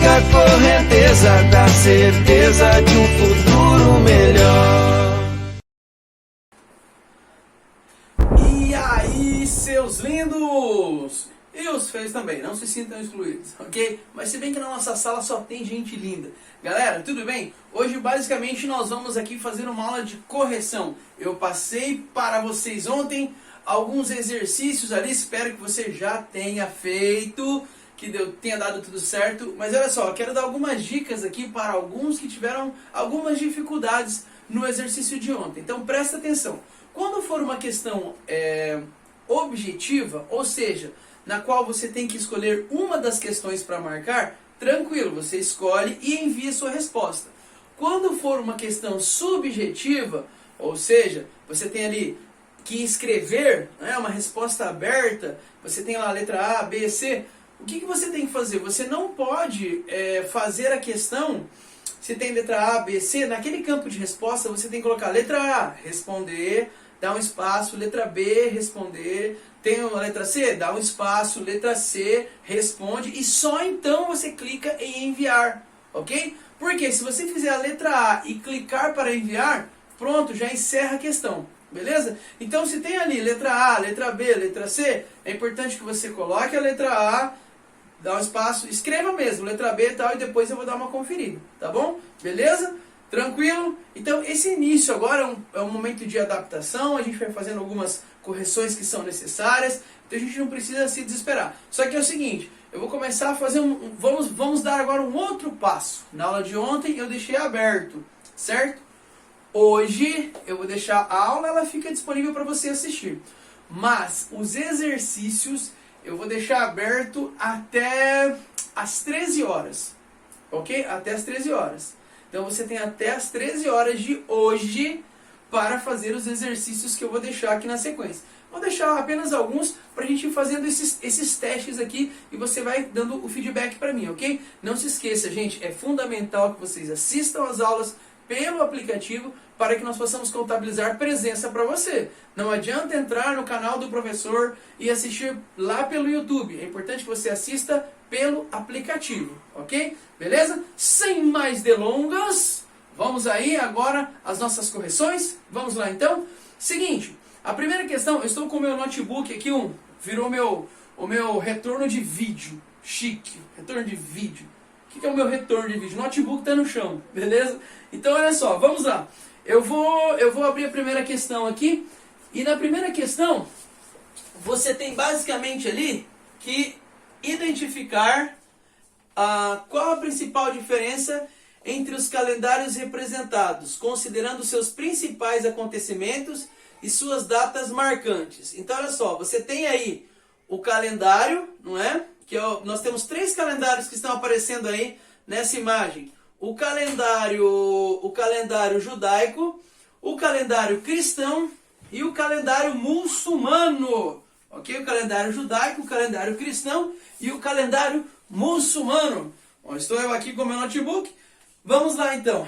a correnteza da certeza de um futuro melhor. E aí, seus lindos! E os feios também, não se sintam excluídos, ok? Mas se bem que na nossa sala só tem gente linda. Galera, tudo bem? Hoje basicamente nós vamos aqui fazer uma aula de correção. Eu passei para vocês ontem alguns exercícios ali, espero que você já tenha feito, que tenha dado tudo certo. Mas olha só, eu quero dar algumas dicas aqui para alguns que tiveram algumas dificuldades no exercício de ontem. Então presta atenção. Quando for uma questão objetiva, ou seja, na qual você tem que escolher uma das questões para marcar, tranquilo, você escolhe e envia sua resposta. Quando for uma questão subjetiva, ou seja, você tem ali que escrever, né, uma resposta aberta, você tem lá a letra A, B, C, o que você tem que fazer? Você não pode fazer a questão, se tem letra A, B, C, naquele campo de resposta você tem que colocar letra A, responder, dá um espaço, letra B, responder, tem a letra C, dá um espaço, letra C, responde, e só então você clica em enviar, ok? Porque se você fizer a letra A e clicar para enviar, pronto, já encerra a questão, beleza? Então se tem ali letra A, letra B, letra C, é importante que você coloque a letra A, dá um espaço, escreva mesmo, letra B e tal, e depois eu vou dar uma conferida, tá bom? Beleza? Tranquilo? Então esse início agora é um momento de adaptação, a gente vai fazendo algumas correções que são necessárias, então a gente não precisa se desesperar. Só que é o seguinte, eu vou começar a fazer vamos dar agora um outro passo. Na aula de ontem eu deixei aberto, certo? Hoje eu vou deixar a aula, ela fica disponível para você assistir. Mas os exercícios eu vou deixar aberto até as 13 horas, ok? Até as 13 horas. Então você tem até as 13 horas de hoje para fazer os exercícios que eu vou deixar aqui na sequência. Vou deixar apenas alguns para a gente ir fazendo esses testes aqui e você vai dando o feedback para mim, ok? Não se esqueça, gente, é fundamental que vocês assistam as aulas pelo aplicativo para que nós possamos contabilizar presença para você. Não adianta entrar no canal do professor e assistir lá pelo YouTube. É importante que você assista pelo aplicativo, ok? Beleza? Sem mais delongas, vamos aí agora às nossas correções. Vamos lá então? Seguinte, a primeira questão, eu estou com o meu notebook aqui, virou o meu retorno de vídeo. Chique, retorno de vídeo. O que é o meu retorno de vídeo? O notebook está no chão, beleza? Então olha só, vamos lá. Eu vou abrir a primeira questão aqui. E na primeira questão, você tem basicamente ali que identificar qual a principal diferença entre os calendários representados, considerando seus principais acontecimentos e suas datas marcantes. Então olha só, você tem aí o calendário, não é? Nós temos 3 calendários que estão aparecendo aí nessa imagem. O calendário judaico, o calendário cristão e o calendário muçulmano. Ok? O calendário judaico, o calendário cristão e o calendário muçulmano. Bom, estou eu aqui com o meu notebook. Vamos lá então.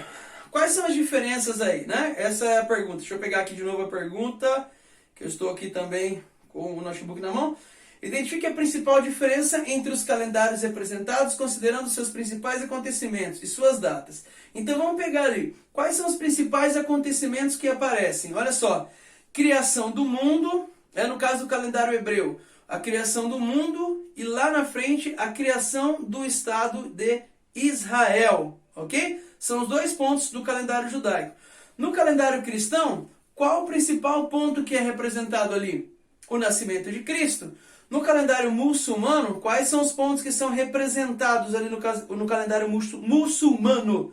Quais são as diferenças aí, né? Essa é a pergunta. Deixa eu pegar aqui de novo a pergunta, que eu estou aqui também com o notebook na mão. Identifique a principal diferença entre os calendários representados, considerando seus principais acontecimentos e suas datas. Então vamos pegar ali. Quais são os principais acontecimentos que aparecem? Olha só. Criação do mundo, no caso do calendário hebreu, a criação do mundo e lá na frente a criação do Estado de Israel. Ok? São os 2 pontos do calendário judaico. No calendário cristão, qual o principal ponto que é representado ali? O nascimento de Cristo. No calendário muçulmano, quais são os pontos que são representados ali no calendário muçulmano?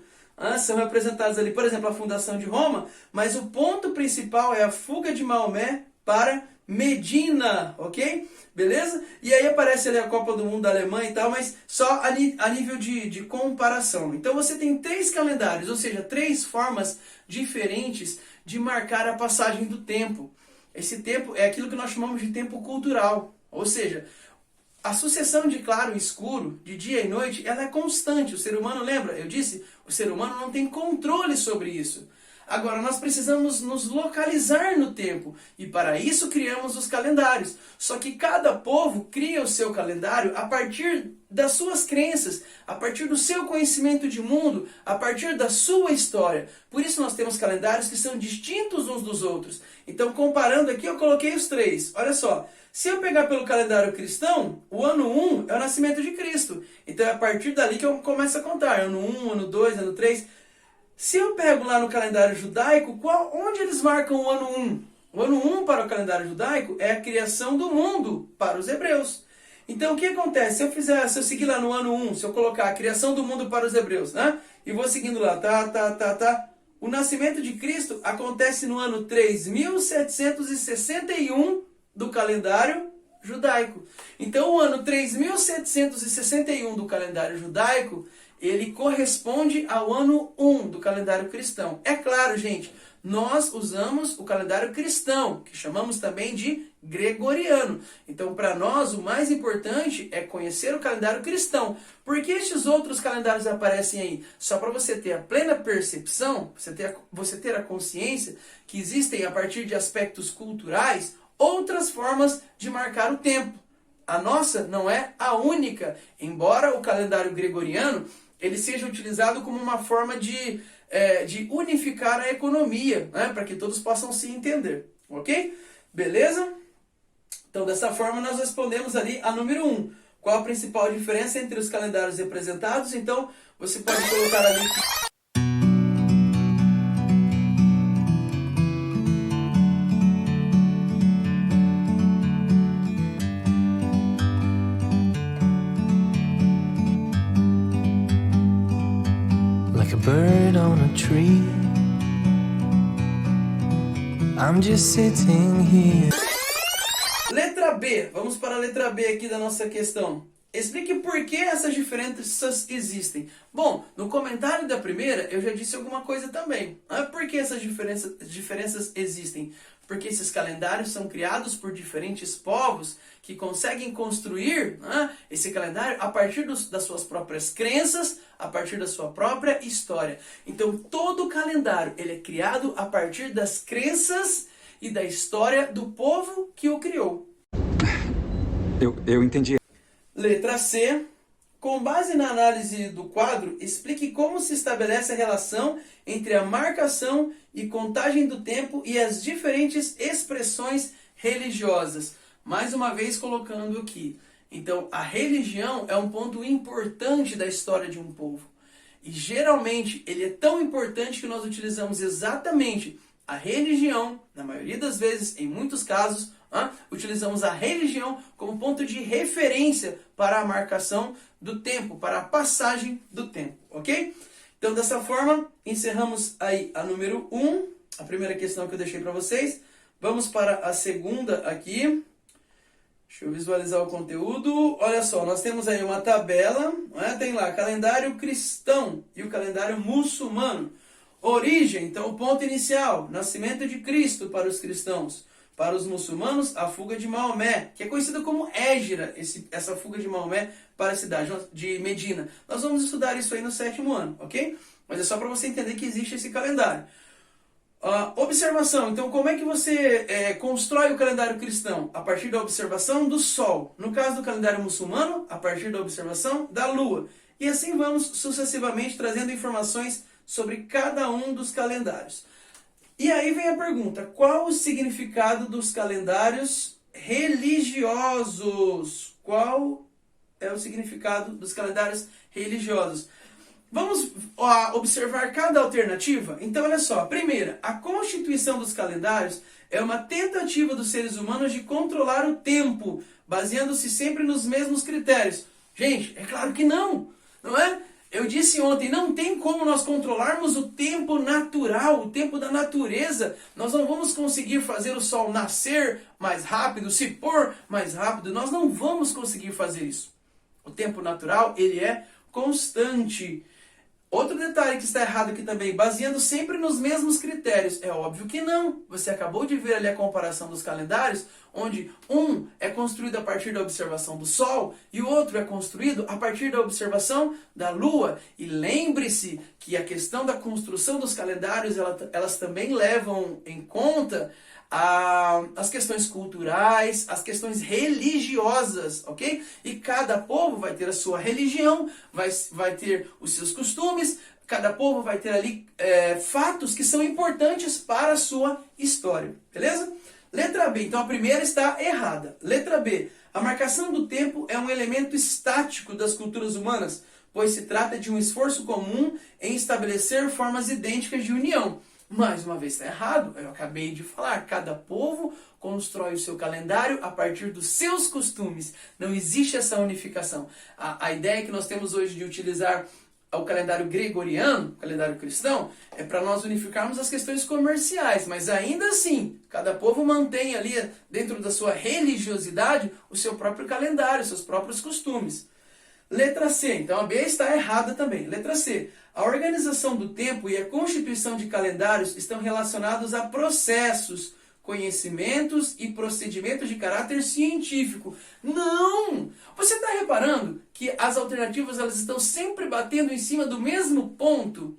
São representados ali, por exemplo, a fundação de Roma, mas o ponto principal é a fuga de Maomé para Medina, ok? Beleza? E aí aparece ali a Copa do Mundo da Alemanha e tal, mas só a nível de comparação. Então você tem 3 calendários, ou seja, 3 formas diferentes de marcar a passagem do tempo. Esse tempo é aquilo que nós chamamos de tempo cultural. Ou seja, a sucessão de claro e escuro, de dia e noite, ela é constante. O ser humano, lembra? Eu disse, o ser humano não tem controle sobre isso. Agora, nós precisamos nos localizar no tempo, e para isso criamos os calendários. Só que cada povo cria o seu calendário a partir das suas crenças, a partir do seu conhecimento de mundo, a partir da sua história. Por isso nós temos calendários que são distintos uns dos outros. Então, comparando aqui, eu coloquei os três. Olha só, se eu pegar pelo calendário cristão, o ano 1 é o nascimento de Cristo. Então, é a partir dali que eu começo a contar. Ano 1, ano 2, ano 3... Se eu pego lá no calendário judaico, onde eles marcam o ano 1? O ano 1 para o calendário judaico é a criação do mundo para os hebreus. Então o que acontece? Se eu seguir lá no ano 1, se eu colocar a criação do mundo para os hebreus, né? E vou seguindo lá, o nascimento de Cristo acontece no ano 3761 do calendário judaico. Então o ano 3761 do calendário judaico, ele corresponde ao ano 1 do calendário cristão. É claro, gente, nós usamos o calendário cristão, que chamamos também de gregoriano. Então, para nós, o mais importante é conhecer o calendário cristão. Por que estes outros calendários aparecem aí? Só para você ter a plena percepção, você ter a consciência que existem, a partir de aspectos culturais, outras formas de marcar o tempo. A nossa não é a única, embora o calendário gregoriano ele seja utilizado como uma forma de unificar a economia, né, para que todos possam se entender, ok? Beleza? Então, dessa forma, nós respondemos ali a número 1. Qual a principal diferença entre os calendários representados? Então, você pode colocar ali... Like a bird on a tree, I'm just sitting here. Letra B. Vamos para a letra B aqui da nossa questão. Explique por que essas diferenças existem. Bom, no comentário da primeira eu já disse alguma coisa também. Por que essas diferenças existem? Porque esses calendários são criados por diferentes povos que conseguem construir esse calendário a partir das suas próprias crenças, a partir da sua própria história. Então todo calendário ele é criado a partir das crenças e da história do povo que o criou. Eu entendi. Letra C. Com base na análise do quadro, explique como se estabelece a relação entre a marcação e contagem do tempo e as diferentes expressões religiosas. Mais uma vez colocando aqui. Então, a religião é um ponto importante da história de um povo. E geralmente ele é tão importante que nós utilizamos exatamente a religião, na maioria das vezes, em muitos casos, utilizamos a religião como ponto de referência para a marcação do tempo, para a passagem do tempo, ok? Então, dessa forma, encerramos aí a número 1, a primeira questão que eu deixei para vocês. Vamos para a segunda aqui. Deixa eu visualizar o conteúdo. Olha só, nós temos aí uma tabela, tem lá calendário cristão e o calendário muçulmano. Origem, então o ponto inicial, nascimento de Cristo para os cristãos. Para os muçulmanos, a fuga de Maomé, que é conhecida como Hégira, essa fuga de Maomé para a cidade de Medina. Nós vamos estudar isso aí no 7º ano, ok? Mas é só para você entender que existe esse calendário. Observação, então como é que você constrói o calendário cristão? A partir da observação do Sol. No caso do calendário muçulmano, a partir da observação da Lua. E assim vamos sucessivamente trazendo informações sobre cada um dos calendários. E aí vem a pergunta, qual o significado dos calendários religiosos? Qual é o significado dos calendários religiosos? Vamos observar cada alternativa? Então, olha só. Primeira, a constituição dos calendários é uma tentativa dos seres humanos de controlar o tempo, baseando-se sempre nos mesmos critérios. Gente, é claro que não, não é? Eu disse ontem, não tem como nós controlarmos o tempo natural, o tempo da natureza. Nós não vamos conseguir fazer o sol nascer mais rápido, se pôr mais rápido. Nós não vamos conseguir fazer isso. O tempo natural, ele é constante. Outro detalhe que está errado aqui também, baseando sempre nos mesmos critérios. É óbvio que não. Você acabou de ver ali a comparação dos calendários. onde um é construído a partir da observação do Sol e o outro é construído a partir da observação da Lua. E lembre-se que a questão da construção dos calendários, elas também levam em conta as questões culturais, as questões religiosas, ok? E cada povo vai ter a sua religião, vai ter os seus costumes, cada povo vai ter ali fatos que são importantes para a sua história, beleza? Letra B, então a primeira está errada. Letra B, a marcação do tempo é um elemento estático das culturas humanas, pois se trata de um esforço comum em estabelecer formas idênticas de união. Mais uma vez está errado, eu acabei de falar, cada povo constrói o seu calendário a partir dos seus costumes. Não existe essa unificação. A ideia que nós temos hoje de utilizar o calendário gregoriano, o calendário cristão, é para nós unificarmos as questões comerciais, mas ainda assim, cada povo mantém ali, dentro da sua religiosidade, o seu próprio calendário, seus próprios costumes. Letra C, então a B está errada também. Letra C, a organização do tempo e a constituição de calendários estão relacionados a processos, conhecimentos e procedimentos de caráter científico. Não! Você está reparando que as alternativas elas estão sempre batendo em cima do mesmo ponto?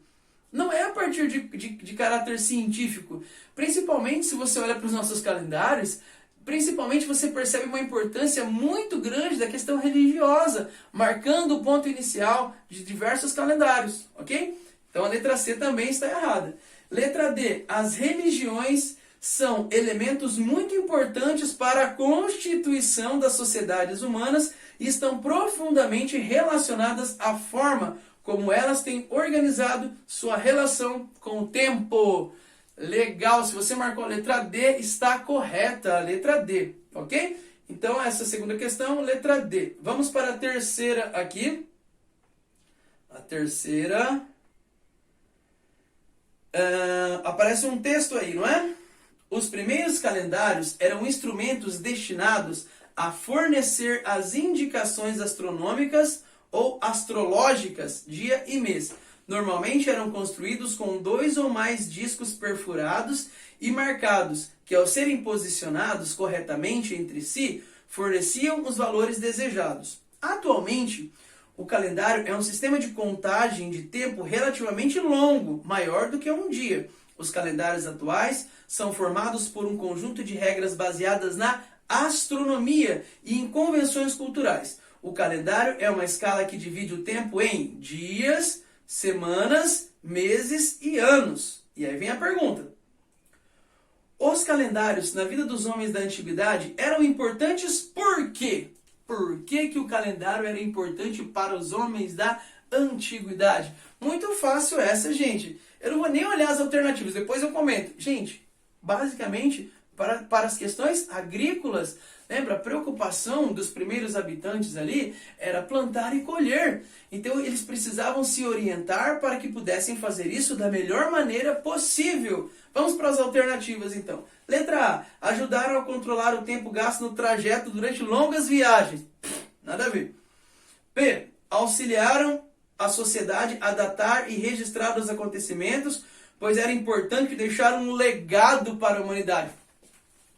Não é a partir de caráter científico. Principalmente se você olha para os nossos calendários, principalmente você percebe uma importância muito grande da questão religiosa, marcando o ponto inicial de diversos calendários, ok? Então a letra C também está errada. Letra D, as religiões são elementos muito importantes para a constituição das sociedades humanas e estão profundamente relacionadas à forma como elas têm organizado sua relação com o tempo. Legal, se você marcou a letra D, está correta a letra D, ok? Então, essa segunda questão, letra D. Vamos para a terceira aqui. A terceira... aparece um texto aí, não é? Os primeiros calendários eram instrumentos destinados a fornecer as indicações astronômicas ou astrológicas, dia e mês. Normalmente eram construídos com 2 ou mais discos perfurados e marcados, que ao serem posicionados corretamente entre si, forneciam os valores desejados. Atualmente, o calendário é um sistema de contagem de tempo relativamente longo, maior do que um dia. Os calendários atuais são formados por um conjunto de regras baseadas na astronomia e em convenções culturais. O calendário é uma escala que divide o tempo em dias, semanas, meses e anos. E aí vem a pergunta. Os calendários na vida dos homens da antiguidade eram importantes por quê? Por que o calendário era importante para os homens da antiguidade? Muito fácil essa, gente. Eu não vou nem olhar as alternativas, depois eu comento. Gente, basicamente, para as questões agrícolas, lembra? A preocupação dos primeiros habitantes ali era plantar e colher. Então eles precisavam se orientar para que pudessem fazer isso da melhor maneira possível. Vamos para as alternativas então. Letra A. Ajudaram a controlar o tempo gasto no trajeto durante longas viagens. Nada a ver. B. Auxiliaram a sociedade a datar e registrar os acontecimentos, pois era importante deixar um legado para a humanidade.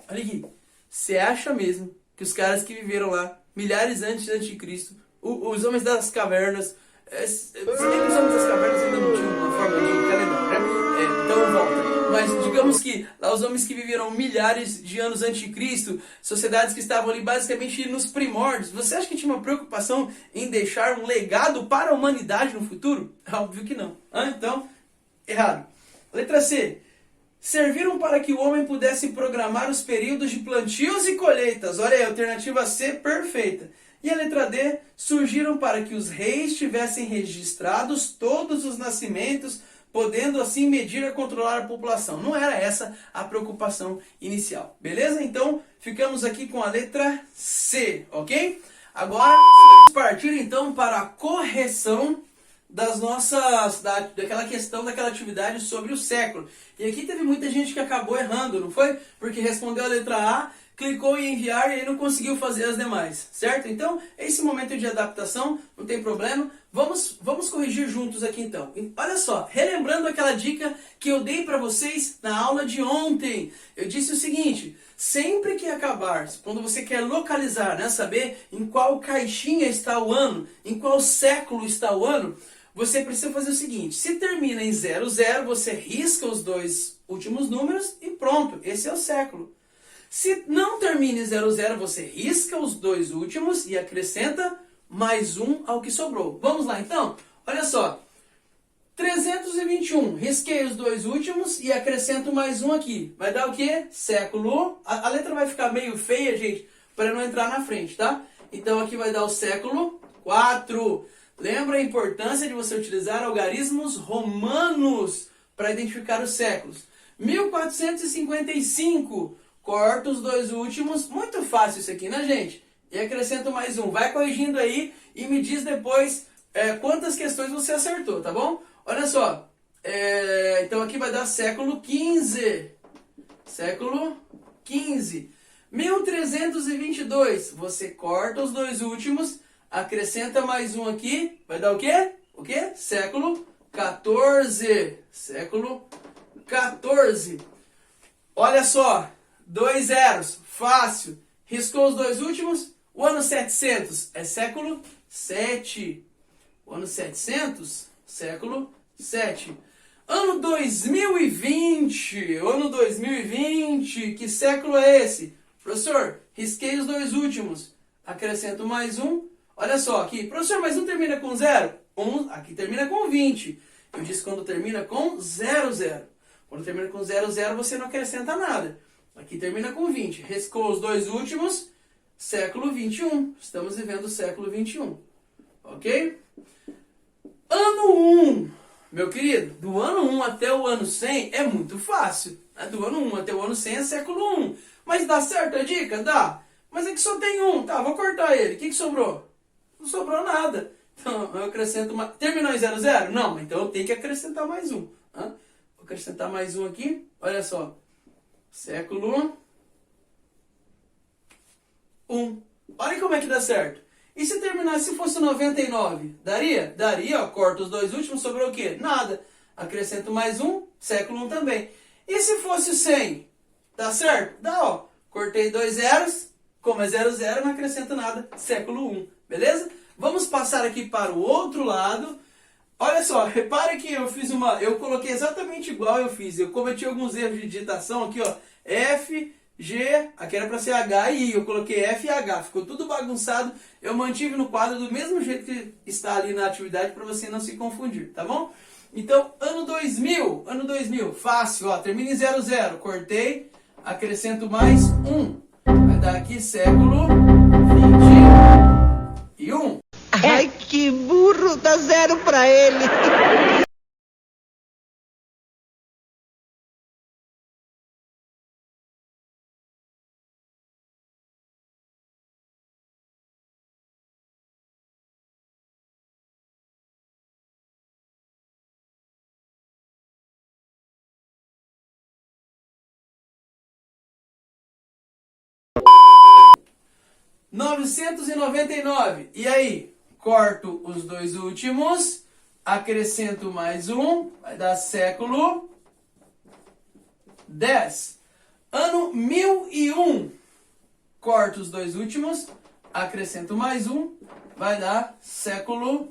Olha aqui. Você acha mesmo que os caras que viveram lá, milhares antes de Cristo, os homens das cavernas, se bem que os homens das cavernas ainda não tinham uma forma de calendário, né? Então volta. Mas digamos que lá os homens que viveram milhares de anos antes de Cristo, sociedades que estavam ali basicamente nos primórdios, você acha que tinha uma preocupação em deixar um legado para a humanidade no futuro? Óbvio que não. Então, errado. Letra C. Serviram para que o homem pudesse programar os períodos de plantios e colheitas. Olha aí, a alternativa C, perfeita. E a letra D, surgiram para que os reis tivessem registrados todos os nascimentos, podendo assim medir e controlar a população. Não era essa a preocupação inicial. Beleza? Então, ficamos aqui com a letra C, ok? Agora, vamos partir então para a correção das nossas, daquela questão, daquela atividade sobre o século. E aqui teve muita gente que acabou errando, não foi? Porque respondeu a letra A, clicou em enviar e aí não conseguiu fazer as demais, certo? Então, esse momento de adaptação, não tem problema. Vamos corrigir juntos aqui então. Olha só, relembrando aquela dica que eu dei para vocês na aula de ontem. Eu disse o seguinte, sempre que acabar, quando você quer localizar, né, saber em qual caixinha está o ano, em qual século está o ano, você precisa fazer o seguinte, se termina em 00, você risca os dois últimos números e pronto, esse é o século. Se não termina em 00, você risca os dois últimos e acrescenta mais um ao que sobrou. Vamos lá então? Olha só, 321, risquei os dois últimos e acrescento mais um aqui. Vai dar o quê? Século, a letra vai ficar meio feia, gente, para não entrar na frente, tá? Então aqui vai dar o século 4. Lembra a importância de você utilizar algarismos romanos para identificar os séculos. 1455, corto os dois últimos, muito fácil isso aqui, né, gente? E acrescento mais um. Vai corrigindo aí e me diz depois quantas questões você acertou, tá bom? Olha só, então aqui vai dar século 15. Século 15. 1322, você corta os dois últimos, acrescenta mais um aqui, vai dar o quê? O quê? Século 14. Século 14. Olha só, 2 zeros, fácil. Riscou os dois últimos. O ano 700 é século 7. O ano 700, século 7. Ano 2020. Ano 2020, que século é esse? Professor, risquei os dois últimos. Acrescento mais um. Olha só aqui. Professor, mas não termina com 0? Aqui termina com 20. Eu disse quando termina com 00. Quando termina com 00, você não acrescenta nada. Aqui termina com 20. Riscou os dois últimos, século 21. Estamos vivendo o século 21. Ok? Ano 1. Meu querido, do ano 1 até o ano 100 é muito fácil. Do ano 1 até o ano 100 é século 1. Mas dá certo a dica? Dá. Mas é que só tem um. Tá, vou cortar ele. O que sobrou? Não sobrou nada. Então, eu acrescento uma... Terminou em 00? Não, então eu tenho que acrescentar mais um. Vou acrescentar mais um aqui. Olha só. Século 1. Olha como é que dá certo. E se terminasse, se fosse 99? Daria? Daria, ó. Corta os dois últimos, sobrou o quê? Nada. Acrescento mais um, século 1 também. E se fosse 100? Dá certo? Dá, ó. Cortei 2 zeros, como é 00, não acrescento nada, século 1. Beleza? Vamos passar aqui para o outro lado. Olha só, repare que eu coloquei exatamente igual eu fiz. Eu cometi alguns erros de digitação aqui, ó. F, G, aqui era para ser H e I. Eu coloquei F e H. Ficou tudo bagunçado. Eu mantive no quadro do mesmo jeito que está ali na atividade para você não se confundir, tá bom? Então, ano 2000, fácil, ó. Termina em 00. Cortei, acrescento mais um. Vai dar aqui século 21. Ai, que burro, dá 0 pra ele. R$999. E aí? Corto os dois últimos, acrescento mais um, vai dar século 10. Ano 1001. Corto os dois últimos, acrescento mais um, vai dar século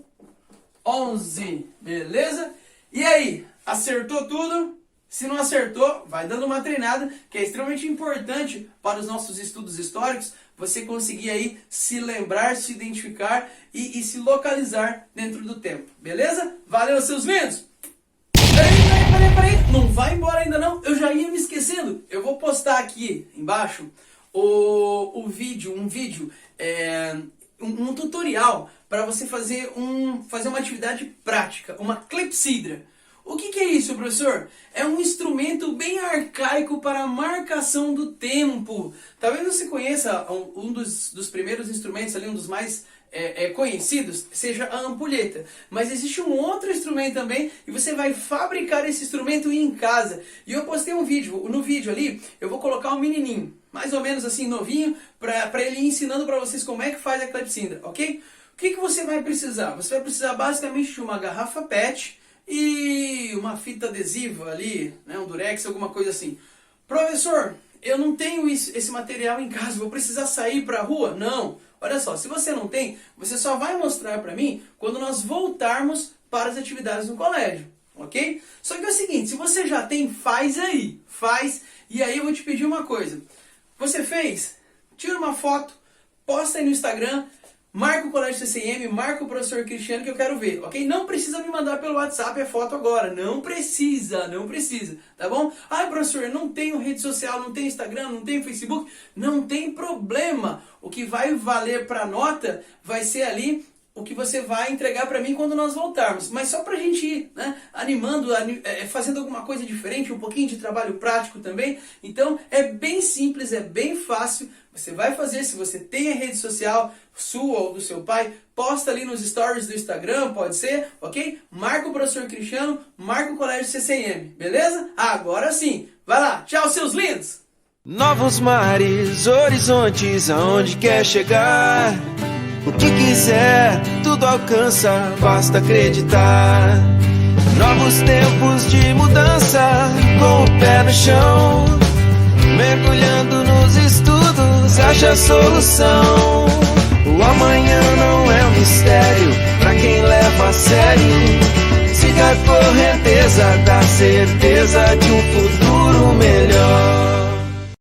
11. Beleza? E aí? Acertou tudo? Se não acertou, vai dando uma treinada, que é extremamente importante para os nossos estudos históricos, você conseguir aí se lembrar, se identificar e se localizar dentro do tempo. Beleza? Valeu, seus lindos! Peraí, não vai embora ainda não, eu já ia me esquecendo. Eu vou postar aqui embaixo um vídeo, um tutorial para você fazer uma atividade prática, uma clepsidra. O que é isso, professor? É um instrumento bem arcaico para a marcação do tempo. Talvez você conheça um dos primeiros instrumentos ali, um dos mais conhecidos seja a ampulheta, mas existe um outro instrumento também e você vai fabricar esse instrumento em casa. E eu postei um vídeo, no vídeo ali eu vou colocar um menininho, mais ou menos assim novinho, para ele ir ensinando para vocês como é que faz a clepsidra, ok? O que você vai precisar? Você vai precisar basicamente de uma garrafa PET e uma fita adesiva ali, né, um durex, alguma coisa assim. Professor, eu não tenho esse material em casa, vou precisar sair para a rua? Não. Olha só, se você não tem, você só vai mostrar para mim quando nós voltarmos para as atividades no colégio, ok? Só que é o seguinte, se você já tem, faz aí, faz, e aí eu vou te pedir uma coisa. Você fez? Tira uma foto, posta aí no Instagram, marca o Colégio CCM, marca o professor Cristiano que eu quero ver, ok? Não precisa me mandar pelo WhatsApp a foto agora, não precisa, tá bom? Ah, professor, eu não tenho rede social, não tenho Instagram, não tenho Facebook, não tem problema. O que vai valer para nota vai ser ali o que você vai entregar para mim quando nós voltarmos. Mas só pra gente ir, né, animando, fazendo alguma coisa diferente, um pouquinho de trabalho prático também. Então é bem simples, é bem fácil. Você vai fazer, se você tem a rede social sua ou do seu pai, posta ali nos stories do Instagram, pode ser, ok? Marca o professor Cristiano, marca o Colégio CCM, beleza? Agora sim, vai lá, tchau seus lindos! Novos mares, horizontes, aonde quer chegar. O que quiser, tudo alcança, basta acreditar. Novos tempos de mudança, com o pé no chão. Mergulhando nos estudos, acha solução. O amanhã não é um mistério, pra quem leva a sério. Siga a correnteza da certeza.